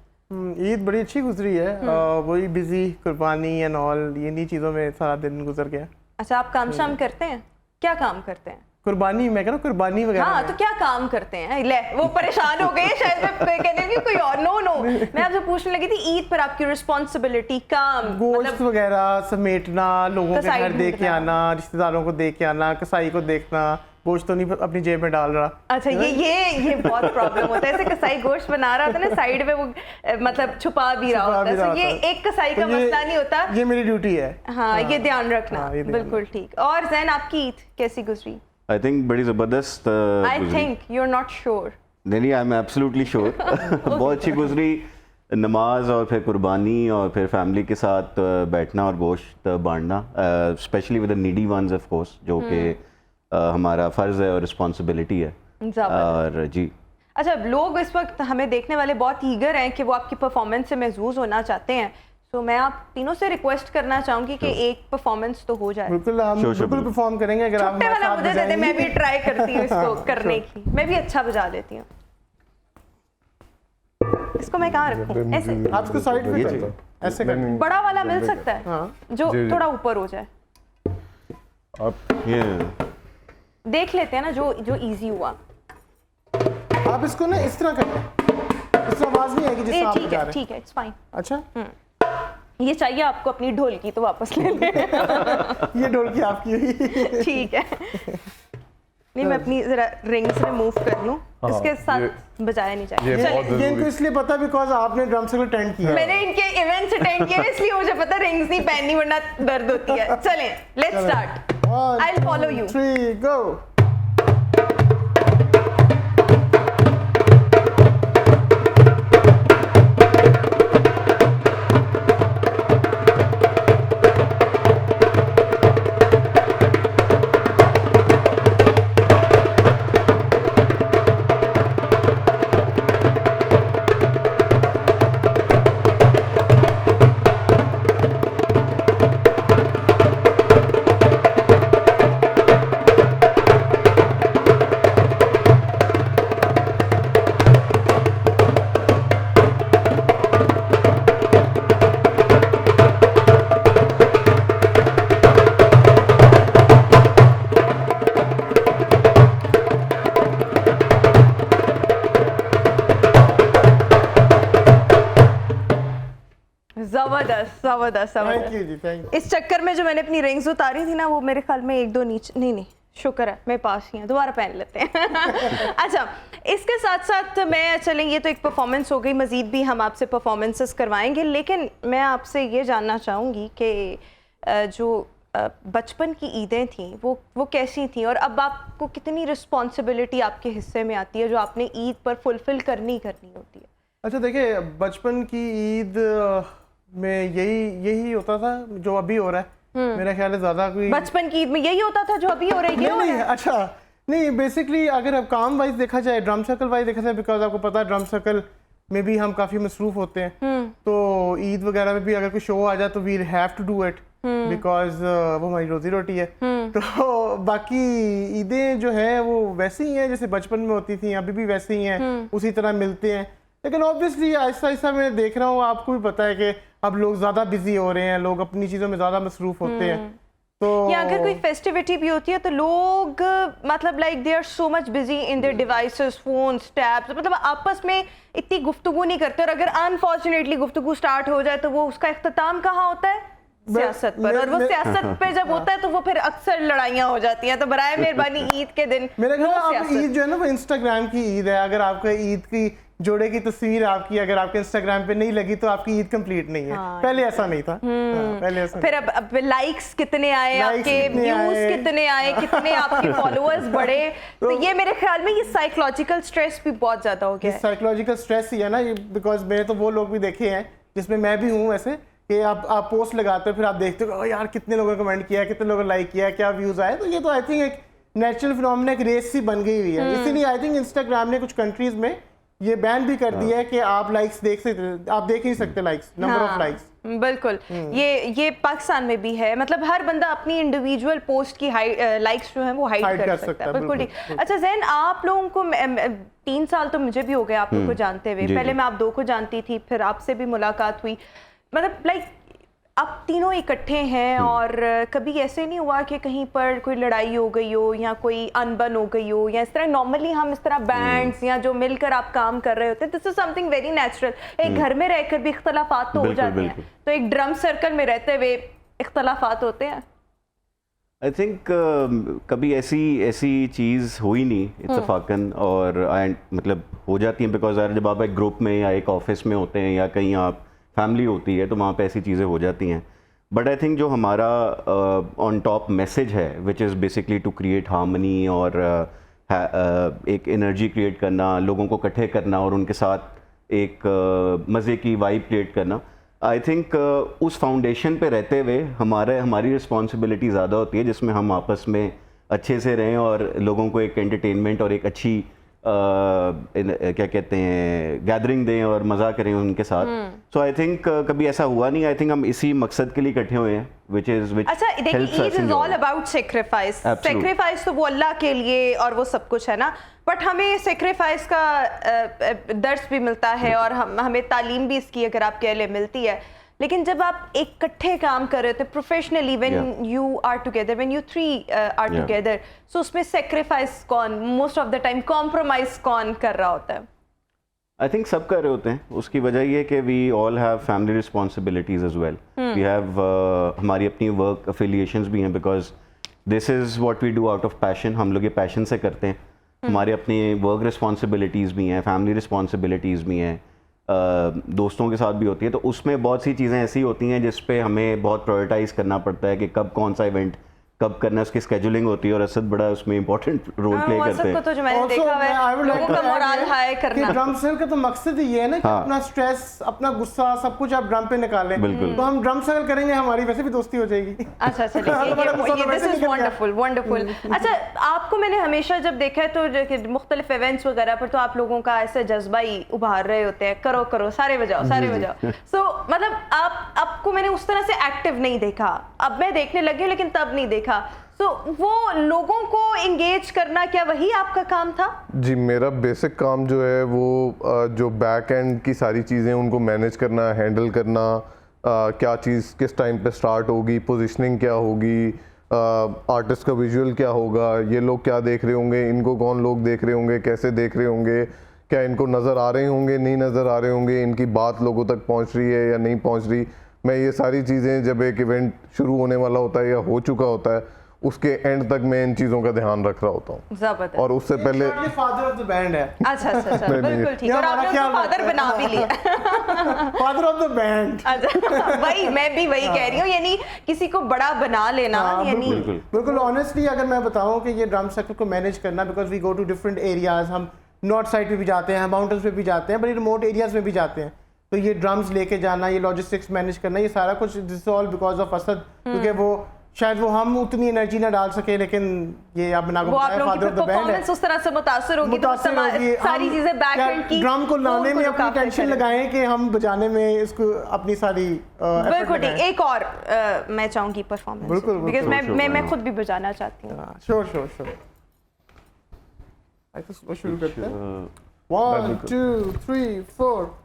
Eid बड़ी अच्छी गुजरी है. वही बिजी, कुर्बानी एंड ऑल, इन्हीं चीज़ों में सारा दिन गुजर गया. अच्छा, आप काम शाम करते हैं? क्या काम करते हैं? कुर्बानी, मैं कह रहा हूँ कुर्बानी वगैरह. हाँ, तो क्या काम करते हैं? ले, वो परेशान हो गए शायद, मैं कहने लगी कोई और. नो, मैं आपसे पूछने लगी थी ईद पर आपकी रिस्पॉन्सिबिलिटी, काम, गोश्त वगैरह समेटना, लोगों के घर दे के आना, रिश्तेदारों को दे के आना, कसाई को देखना. गोश्त तो नहीं अपनी जेब में डाल रहा. अच्छा, ये बहुत प्रॉब्लम होता है. ऐसे कसाई गोश्त बना रहा था ना, साइड में वो मतलब छुपा भी रहा होता है. ये एक कसाई का मसला नहीं होता. ये मेरी ड्यूटी है. हाँ, ये ध्यान रखना. बिल्कुल ठीक. और जैन, आपकी ईद कैसी गुजरी? आई थिंक बड़ी ज़बरदस्त. I think you are not sure. नहीं, आई एम एब्सोल्युटली श्योर. बहुत अच्छी गुजरी. नमाज और फिर कुर्बानी और फिर फैमिली के साथ बैठना और गोश्त बांटना, specially with the needy ones of course, जो कि हमारा फ़र्ज़ है और रिस्पॉन्सिबिलिटी है। और जी अच्छा, लोग इस वक्त हमें देखने वाले बहुत ईगर हैं कि वो आपकी परफॉर्मेंस से महजूज होना चाहते हैं, तो मैं आप तीनों से रिक्वेस्ट करना चाहूंगी कि एक परफॉर्मेंस तो हो जाए। बिल्कुल, हम बिल्कुल परफॉर्म करेंगे अगर आप छोटे वाला मुझे दे दे, मैं भी ट्राई करती हूँ इसको करने की, मैं भी अच्छा बजा लेती हूँ। इसको मैं कहाँ रखूँ? ऐसे आप इसको साइड पे करो, ऐसे कर, बड़ा वाला मिल सकता है जो थोड़ा ऊपर हो जाए। ये देख लेते हैं ना जो जो इजी हुआ। आप इसको ना इस तरह करें, इससे आवाज नहीं आएगी जिससे आप बजा रहे हैं। ठीक है, इट्स फाइन। अच्छा, ये चाहिए आपको अपनी ढोलकी तो वापस ले ले। ये ढोलकी आपकी हुई। ठीक है, नहीं मैं अपनी जरा रिंग्स रिमूव कर लूं, इसके साथ बजाया नहीं चाहिए। ये इनको इसलिए पता बिकॉज आपने ड्रम सर्कल अटेंड किया। मैंने इनके इवेंट्स अटेंड किए इसलिए मुझे पता रिंग्स नहीं पहननी वरना दर्द होती है। चलें, let's start, I will follow you. 3 go. जबरदस्त। थैंक यू जी, थैंक यू। इस चक्कर में जो मैंने अपनी रिंग्स उतारी थी ना, वो मेरे ख्याल में एक दो नीचे नहीं, शुक्र है मैं पास ही हूँ, दोबारा पहन लेते हैं। अच्छा, इसके साथ साथ मैं चलें, ये तो एक परफॉर्मेंस हो गई, मज़ीद भी हम आपसे परफॉर्मेंसेस करवाएंगे, लेकिन मैं आपसे ये जानना चाहूँगी कि जो बचपन की ईदें थी वो कैसी थी, और अब आपको कितनी रिस्पॉन्सिबिलिटी आपके हिस्से में आती है जो आपने ईद पर फुलफिल करनी होती है? अच्छा देखिए, बचपन की ईद में यही होता था जो अभी हो रहा है। मेरा ख्याल है ज्यादा कोई बचपन की ईद में यही होता था जो अभी हो रहा है? नहीं, अच्छा नहीं, बेसिकली अगर अब काम वाइज देखा जाए, ड्रम सर्कल वाइज देखा जाए, बिकॉज आपको पता है ड्रम सर्कल में भी हम काफी मसरूफ होते हैं, तो ईद वगैरह में भी अगर कोई शो आ जाए तो we have to do it because वो हमारी रोजी रोटी है। तो बाकी ईदें जो है वो वैसे ही हैं जैसे बचपन में होती थी, अभी भी वैसे ही हैं, उसी तरह मिलते हैं। लेकिन ऑब्वियसली आहिस्ता आहिस्ता मैं देख रहा हूँ, आपको भी पता है कि अब लोग ज़्यादा बिजी हो रहे हैं, लोग अपनी चीज़ों में ज़्यादा मसरूफ होते हैं। तो या अगर कोई फेस्टिविटी भी होती है तो लोग मतलब like they are so much busy in their devices, phones, tabs, मतलब आपस में इतनी गुफ्तगू नहीं करते, और अगर अनफॉर्चुनेटली गुफ्तगू स्टार्ट हो जाए तो वो उसका इख्तिताम कहाँ होता है? सियासत पर। और वो सियासत पे जब होता है तो वो फिर अक्सर लड़ाइयाँ हो जाती हैं। तो बराए मेहरबानी ईद के दिन मेरे ख्याल में ईद जो है ना वो इंस्टाग्राम की ईद है। अगर आपका ईद की जोड़े की तस्वीर आपकी अगर आपके इंस्टाग्राम पे नहीं लगी तो आपकी ईद कंप्लीट नहीं है। पहले ऐसा नहीं था। पहले ऐसा फिर अब लाइक्स कितने आए, आपके व्यूज कितने आए, कितने आपके फॉलोअर्स बढ़े, तो ये मेरे ख्याल में ये साइकोलॉजिकल स्ट्रेस भी बहुत ज्यादा हो गया है। साइकोलॉजिकल स्ट्रेस ही है ना, बिकॉज मैंने तो वो लोग भी देखे हैं जिसमें मैं भी हूँ ऐसे, कि आप पोस्ट लगाते हो, फिर आप देखते हो यार कितने लोगों ने कमेंट किया, कितने लोगों ने लाइक किया, क्या व्यूज आए। तो ये तो आई थिंक एक नेचुरल फिनोमेना, एक रेस सी बन गई हुई है। इसीलिए आई थिंक इंस्टाग्राम ने कुछ कंट्रीज में ये बैन भी कर दिया है कि आप लाइक्स देख सकते, आप देख नहीं सकते लाइक्स, नंबर ऑफ लाइक्स। बिल्कुल, ये पाकिस्तान में भी है, मतलब हर बंदा अपनी इंडिविजुअल पोस्ट की लाइक्स जो है वो हाइड कर सकता है। बिल्कुल ठीक। अच्छा ज़ैन, आप लोगों को 3 साल तो मुझे भी हो गए आप लोगों को जानते हुए, पहले मैं आप 2 को जानती थी, फिर आपसे भी मुलाकात हुई, मतलब लाइक आप तीनों इकट्ठे हैं, और कभी ऐसे नहीं हुआ कि कहीं पर कोई लड़ाई हो गई हो या कोई अनबन हो गई हो, या इस तरह नॉर्मली हम इस तरह बैंड्स या जो मिलकर आप काम कर रहे होते हैं, this is something very natural. एक घर में रहकर भी इख्तलाफात तो हो जाते हैं, तो एक ड्रम सर्कल में रहते हुए इख्तलाफात होते हैं? आई थिंक कभी ऐसी चीज़ हुई नहीं इत्तफाकन, और मतलब हो जाती है बिकॉज जब आप एक ग्रुप में या एक ऑफिस में होते हैं या कहीं आप फैमिली होती है तो वहाँ पे ऐसी चीज़ें हो जाती हैं। बट आई थिंक जो हमारा ऑन टॉप मैसेज है which is basically to create harmony और एक एनर्जी क्रिएट करना, लोगों को इकट्ठे करना और उनके साथ एक मज़े की वाइब क्रिएट करना। आई थिंक उस फाउंडेशन पे रहते हुए हमारी रिस्पॉन्सिबिलिटी ज़्यादा होती है, जिसमें हम आपस में अच्छे से रहें और लोगों को एक एंटरटेनमेंट और एक अच्छी क्या कहते हैं गैदरिंग दें और मज़ा करें उनके साथ। सो आई थिंक कभी ऐसा हुआ नहीं। आई थिंक हम इसी मकसद के लिए इकट्ठे हुए हैं, which अच्छा देखिए, Eid is all about sacrifice. Sacrifice तो वो अल्लाह के लिए और वो सब कुछ है ना, बट हमें सेक्रीफाइस का दर्स भी मिलता है और हमें तालीम भी इसकी अगर आपके लिए मिलती है। लेकिन जब आप एक इकट्ठे काम कर रहे होते professionally, when you are together, when you three are together, so उसमें सेक्रीफाइस कौन, most of the time compromise कौन कर रहा होता है? आई थिंक सब कर रहे होते हैं। उसकी वजह ये कि we all have family responsibilities as well. We have हमारी अपनी वर्क अफिलिएशंस भी हैं, because this is what we do out of passion. हम लोग ये पैशन से करते हैं। हमारे अपनी वर्क रिस्पॉन्सिबिलिटीज़ भी हैं, फैमिली रिस्पॉन्सिबिलिटीज़ भी हैं, दोस्तों के साथ भी होती है। तो उसमें बहुत सी चीज़ें ऐसी होती हैं जिस पे हमें बहुत प्रायोरिटाइज करना पड़ता है कि कब कौन सा इवेंट कब करना है, उसकी स्केजुलिंग होती है और असद बड़ा उसमें इंपॉर्टेंट रोल प्ले करते हैं। तो जो मैंने देखा है लोगों का मोरल हाई करना। ड्रम सर्कल का तो मकसद ही ये है ना कि अपना स्ट्रेस, अपना गुस्सा सब कुछ आप ड्रम पे निकालें। तो हम ड्रम सर्कल करेंगे, हमारी वैसे भी दोस्ती हो जाएगी। अच्छा चलिए, दिस इज वंडरफुल वंडरफुल। अच्छा, आपको मैंने हमेशा जब देखा है तो मुख्तलिफ इवेंट्स वगैरह पर तो आप लोगों का ऐसे जज्बा ही उभार रहे होते हैं, करो करो सारे बजाओ सारे बजाओ। सो मतलब आपको मैंने उस तरह से एक्टिव नहीं देखा। अब मैं देखने लगी हूँ लेकिन तब नहीं देखा। तो वो लोगों को एंगेज करना, क्या वही आपका काम था? जी, मेरा बेसिक काम जो है वो जो बैक एंड की सारी चीज़ें उनको मैनेज करना, हैंडल करना, क्या चीज़ किस टाइम पे स्टार्ट होगी, पोजीशनिंग क्या होगी, आर्टिस्ट का विजुअल क्या होगा, ये लोग क्या देख रहे होंगे, इनको कौन लोग देख रहे होंगे, कैसे देख रहे होंगे, क्या इनको नज़र आ रहे होंगे, नहीं नज़र आ रहे होंगे, इनकी बात लोगों तक पहुँच रही है या नहीं पहुँच रही। मैं ये सारी चीज़ें जब एक इवेंट शुरू होने वाला होता है या हो चुका होता है, उसके एंड तक मैं इन चीजों का ध्यान रख रहा होता हूँ। और उससे पहले ये फादर ऑफ द बैंड है। अच्छा बिल्कुल ठीक है। और आपने उसको फादर बना भी लिया। Father of the band. अच्छा वही, मैं भी वही कह रही हूँ, यानी किसी को बड़ा बना लेना। यानी बिल्कुल ऑनेस्टली अगर मैं बताऊँ कि ये ड्रम सर्कल को मैनेज करना, because we go to different areas, हम नॉर्थ साइड पे भी जाते हैं, माउंटेन्स पे भी जाते हैं, बड़ी रिमोट एरियाज में भी जाते हैं। तो ये ड्रम्स लेके जाना, ये लॉजिस्टिक्स मैनेज करना, ये सारा कुछ this all because of Asad, क्योंकि वो शायद वो हम उतनी एनर्जी ना डाल सके, लेकिन ये आप बना फादर ऑफ द बैंड है, उस तरह से मुतासिर होगी तो सारी चीजें बैक एंड की ड्रम को लाने में अपनी टेंशन लगाएं कि हम बजाने में इसको अपनी सारी बिल्कुल ठीक। एक और मैं चाहूंगी परफॉर्मेंस, बिकॉज़ मैं खुद भी बजाना चाहती हूं। श्योर आई तो शुरू करते हैं। 1 2 3 4।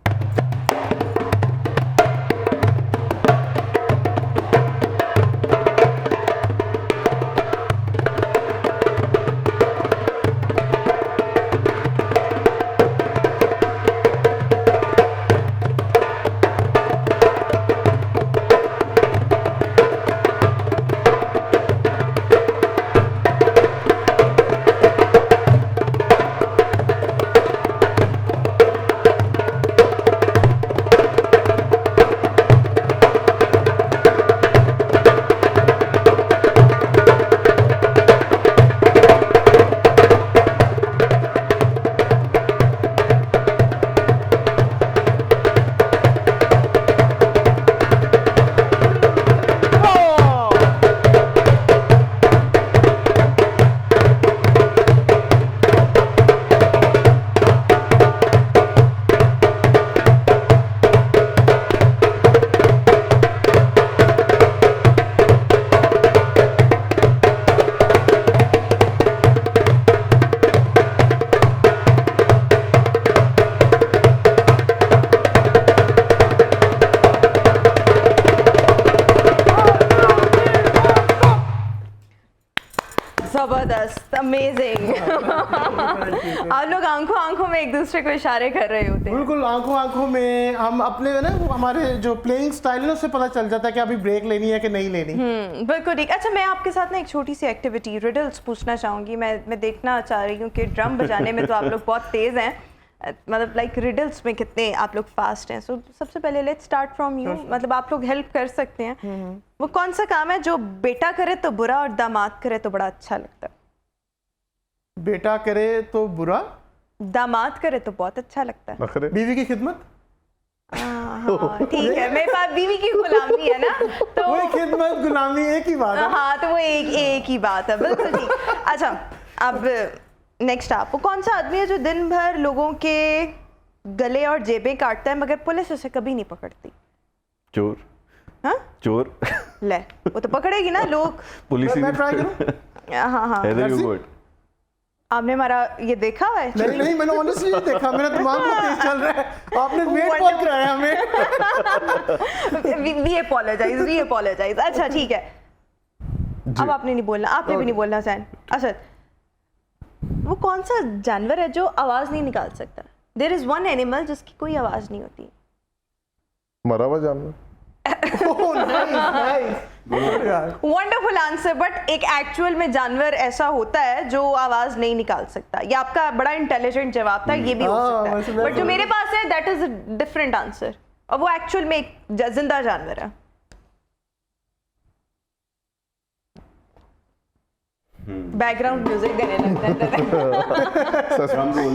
जबरदस्त, अमेजिंग। आप लोग आंखों आंखों में एक दूसरे को इशारे कर रहे होते हैं। बिल्कुल, आंखों आंखों में हम अपने ना हमारे जो प्लेइंग स्टाइल है उससे पता चल जाता है कि अभी ब्रेक लेनी है कि नहीं लेनी। बिल्कुल ठीक। अच्छा, मैं आपके साथ ना एक छोटी सी एक्टिविटी रिडल्स पूछना चाहूँगी। मैं देखना चाह रही हूँ कि ड्रम बजाने में तो आप लोग बहुत तेज़ हैं, मतलब लाइक रिडल्स में कितने आप लोग फास्ट हैं। सो सबसे पहले लेट्स स्टार्ट फ्रॉम यू, मतलब आप लोग हेल्प कर सकते हैं। वो कौन सा काम है जो बेटा करे तो बुरा और दामाद करे तो बड़ा अच्छा लगता है? बेटा करे तो बुरा दामाद करे तो बहुत अच्छा लगता है। नखरे बीवी की खिदमत, हाँ, ठीक है, मेरे पास बीवी की गुलामी है ना, तो वही खिदमत गुलामी एक ही बात है। हाँ, तो वो एक ही बात है, बिल्कुल ठीक। अच्छा, अब नेक्स्ट आप, वो कौन सा आदमी है जो दिन भर लोगों के गले और जेबें काटता है मगर पुलिस उसे कभी नहीं पकड़ती? चोर। हाँ, चोर। ले, वो तो पकड़ेगी ना लोग। पुलिस मैं ट्राई करूं? हाँ हाँ, Heather, you go ahead. आपने हमारा ये देखा हुआ है? नहीं नहीं, मैंने ऑनेस्टली नहीं देखा, मेरा दिमाग बहुत तेज चल रहा है, आपने वेट बहुत कराया हमें। We apologise. अच्छा ठीक है, अब आपने नहीं बोलना, आपने भी नहीं बोलना सैन। अच्छा, वो कौन सा जानवर है जो आवाज नहीं निकाल सकता? देयर इज वन एनिमल जिसकी कोई आवाज नहीं होती। मरा हुआ जानवर। Oh nice, wonderful answer, but एक एक्चुअल में जानवर ऐसा होता है जो आवाज नहीं निकाल सकता। ये आपका बड़ा इंटेलिजेंट जवाब था, ये भी हो सकता वैसे है, बट जो मेरे पास है that is a different answer, और वो एक्चुअल में एक जिंदा जानवर है। बैकग्राउंड म्यूजिक देने लगता है।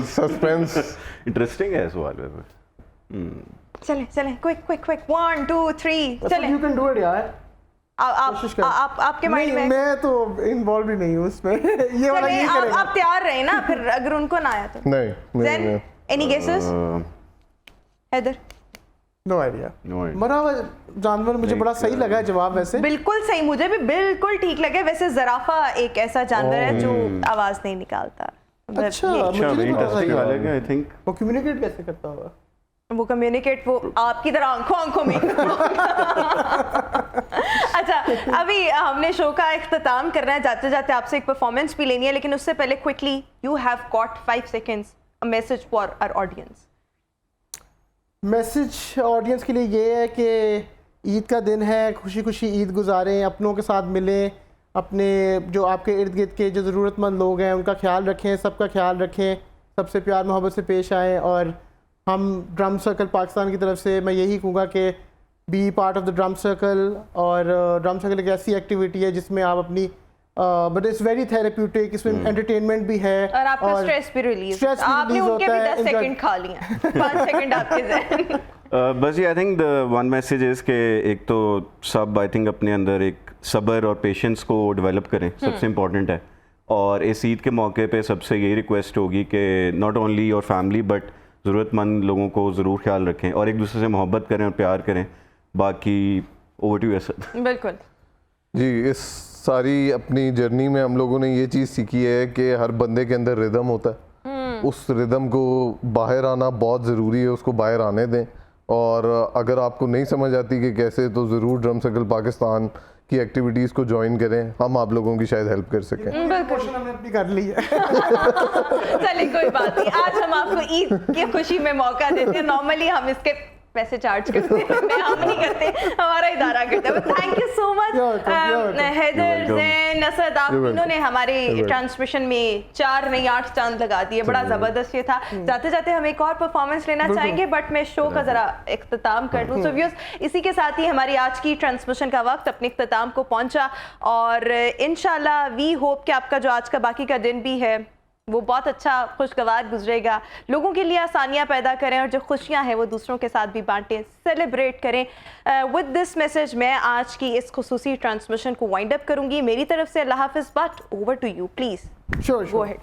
सस्पेंस। इंटरेस्टिंग है सवाल वैसे। चले क्विक 1 2 3 चले। यू कैन डू इट यार। कोशिश कर। आपके माइंड नहीं, में मैं तो इन्वॉल्व ही नहीं हूँ उसमें। ये वाला चले, ये करेगा। आप तैयार रहे ना, फिर अगर उनको ना आया तो। नहीं Then any guesses? Haider? No idea. No idea. मरा हुआ जानवर मुझे बड़ा सही लगा जवाब वैसे। बिल्कुल सही, मुझे भी बिल्कुल ठीक लगे। वैसे जराफा एक ऐसा जानवर है जो आवाज नहीं निकालता। मतलब अच्छा, ये- मुझे नहीं पता था इंटरेस्टिंग ये। वाला है, आई थिंक। वो कम्युनिकेट कैसे करता होगा? वो कम्युनिकेट वो आपकी तरह आंखों में। अच्छा, अभी हमने शो का इख्तिताम करना है, जाते जाते आपसे एक परफॉर्मेंस भी लेनी है, लेकिन उससे पहले quickly, you have got 5 seconds a message for our audience. Message audience के लिए ये है कि ईद का दिन है, खुशी खुशी ईद गुजारें, अपनों के साथ मिलें, अपने जो आपके इर्द गिर्द के जो ज़रूरतमंद लोग हैं उनका ख्याल रखें, सबका ख्याल रखें, सबसे प्यार मोहब्बत से पेश आएँ। और हम ड्रम सर्कल पाकिस्तान की तरफ से मैं यही कहूँगा कि be part of the drum circle. और ड्रम सर्कल एक ऐसी एक्टिविटी है जिसमें आप अपनी बट इट्स वेरी थेरेप्यूटिक, इसमें एंटरटेनमेंट भी है और आपका स्ट्रेस भी रिलीज, stress भी आपने release उनके होता भी है, 10 सेकंड खा लिए, 5 सेकंड आपके ज़हन। बस ये I think the one message is कि एक तो सब आई थिंक अपने अंदर एक सब्र और पेशेंस को डेवलप करें, सबसे इम्पॉर्टेंट है। और इस ईद के मौके पे सबसे यही रिक्वेस्ट होगी कि not only your family but ज़रूरतमंद लोगों को ज़रूर ख्याल रखें और एक दूसरे से मोहब्बत करें और प्यार करें। बाकी ओवर टू यू असद। बिल्कुल जी, इस सारी अपनी जर्नी में हम लोगों ने ये चीज़ सीखी है कि हर बंदे के अंदर रिदम होता है, उस रिदम को बाहर आना बहुत ज़रूरी है, उसको बाहर आने दें। और अगर आपको नहीं समझ आती कि कैसे, तो ज़रूर ड्रम सर्कल पाकिस्तान की एक्टिविटीज़ को ज्वाइन करें, हम आप लोगों की शायद हेल्प कर सकें। बिल्कुल, हमने अपनी कर ली है। चलिए कोई बात नहीं, आज हम आपको ईद की खुशी में मौका देते हैं। नॉर्मली हम इसके पैसे चार्ज करते हैं, हम नहीं करते, हमारा इदारा करता है। Thank you so much Haider, Zain, Asad, आप तीनों ने हमारे ट्रांसमिशन में 4 नहीं 8 चांद लगा दिए, बड़ा ज़बरदस्त ये था। जाते जाते हम एक और परफॉर्मेंस लेना चाहेंगे, बट मैं शो का ज़रा इख्तिताम कर दूँ। सो व्यूअर्स, इसी के साथ ही हमारी आज की ट्रांसमिशन का वक्त अपने इख्तिताम को पहुँचा, और इंशाल्लाह वी होप कि आपका जो आज का बाकी का दिन भी है वो बहुत अच्छा खुशगवार गुजरेगा। लोगों के लिए आसानियां पैदा करें और जो खुशियां हैं वो दूसरों के साथ भी बांटें, सेलिब्रेट करें। विद दिस मैसेज मैं आज की इस खुसूसी ट्रांसमिशन को वाइंड अप करूंगी। मेरी तरफ से अल्लाह हाफिज़, but over to you please, go ahead.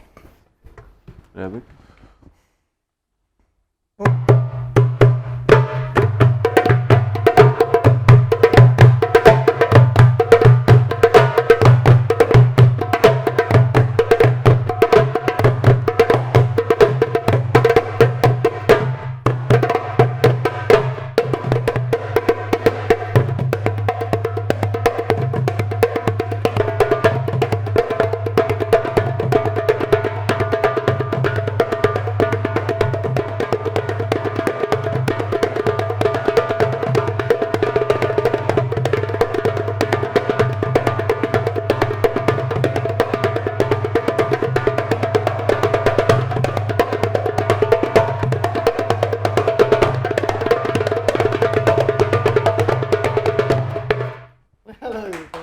Hello.